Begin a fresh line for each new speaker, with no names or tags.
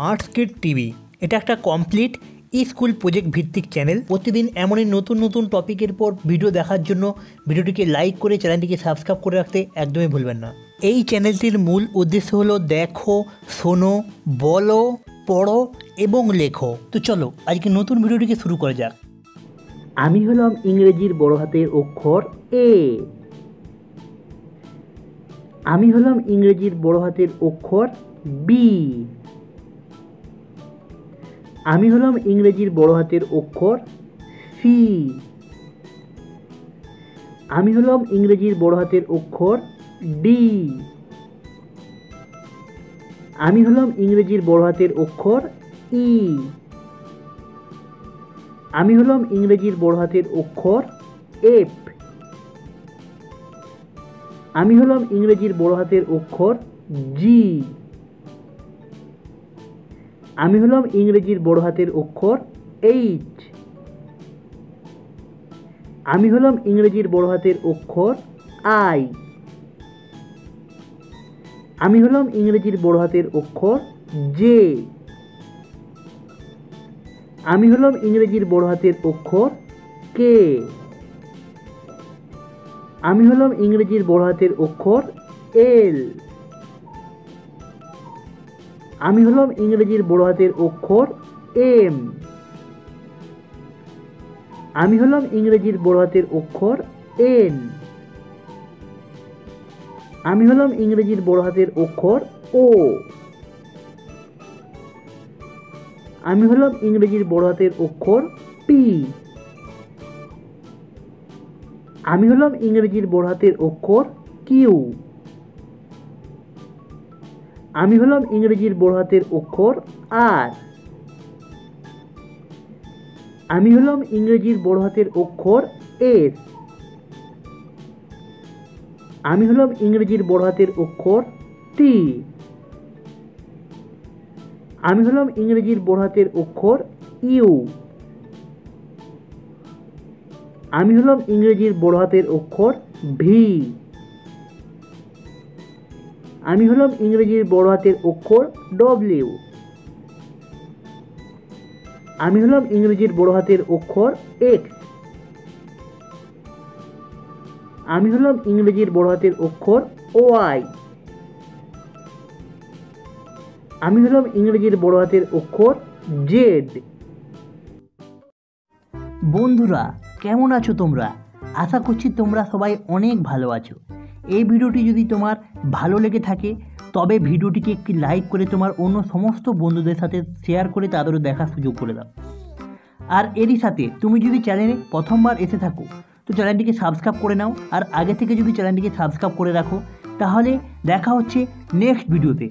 Smart skit TV এটা একটা complete school project ভিত্তিক চ্যানেল। প্রতিদিন এমনই নতুন নতুন টপিকের পর ভিডিও দেখার জন্য ভিডিওটিকে লাইক করে চ্যানেলটিকে সাবস্ক্রাইব করে রাখতে একদমই ভুলবেন না। এই চ্যানেলটির মূল উদ্দেশ্য হলো দেখো, শোনো, বলো, পড়ো এবং লেখো। তো চলো আজকে নতুন ভিডিওটিকে শুরু করা যাক।
আমি হলাম ইংরেজির বড় হাতের অক্ষর এ। আমি হলাম ইংরেজির বড় হাতের অক্ষর বি। আমি হলাম ইংরেজির বড় হাতের অক্ষর সি। আমি হলাম ইংরেজির বড় হাতের অক্ষর ডি। আমি হলাম ইংরেজির বড় হাতের অক্ষর ই। আমি হলাম ইংরেজির বড় হাতের অক্ষর এফ। আমি হলাম ইংরেজির বড় হাতের অক্ষর জি। আমি হলাম ইংরেজির বড় হাতের অক্ষর এইচ। আমি হলাম ইংরেজির বড় হাতের অক্ষর আই। আমি হলাম ইংরেজির বড় হাতের অক্ষর জে। আমি হলাম ইংরেজির বড় হাতের অক্ষর কে। আমি হলাম ইংরেজির বড় হাতের অক্ষর এল। আমি হলাম ইংরেজির বড় হাতের অক্ষর এম। আমি হলাম ইংরেজির বড় হাতের অক্ষর এন। আমি হলাম ইংরেজির বড় হাতের অক্ষর ও। আমি হলাম ইংরেজির বড় হাতের অক্ষর পি। আমি হলাম ইংরেজির বড় হাতের অক্ষর কিউ। আমি হলাম ইংরেজির বড় হাতের অক্ষর আর। আমি হলাম ইংরেজির বড় হাতের অক্ষর এস। আমি হলাম ইংরেজির বড় হাতের অক্ষর টি। আমি হলাম ইংরেজির বড় হাতের অক্ষর ইউ। আমি হলাম ইংরেজির বড় হাতের অক্ষর ভি। আমি হলাম ইংরেজির বড় হাতের অক্ষর ডব্লিউ। আমি হলাম ইংরেজির বড় হাতের অক্ষর এক্স। আমি হলাম ইংরেজির বড় হাতের অক্ষর ওয়াই। আমি হলাম ইংরেজির বড় হাতের অক্ষর জেড।
বন্ধুরা কেমন আছো তোমরা? আশা করছি তোমরা সবাই অনেক ভালো আছো। এই ভিডিওটি যদি তোমার ভালো লেগে থাকে তবে ভিডিওটিকে একটি লাইক করে তোমার অন্য সমস্ত বন্ধুদের সাথে শেয়ার করে তাদেরও দেখার সুযোগ করে দাও। আর এরই সাথে তুমি যদি চ্যানেলে প্রথমবার এসে থাকো তো চ্যানেলটিকে সাবস্ক্রাইব করে নাও। আর আগে থেকে যদি চ্যানেলটিকে সাবস্ক্রাইব করে রাখো তাহলে দেখা হচ্ছে নেক্সট ভিডিওতে।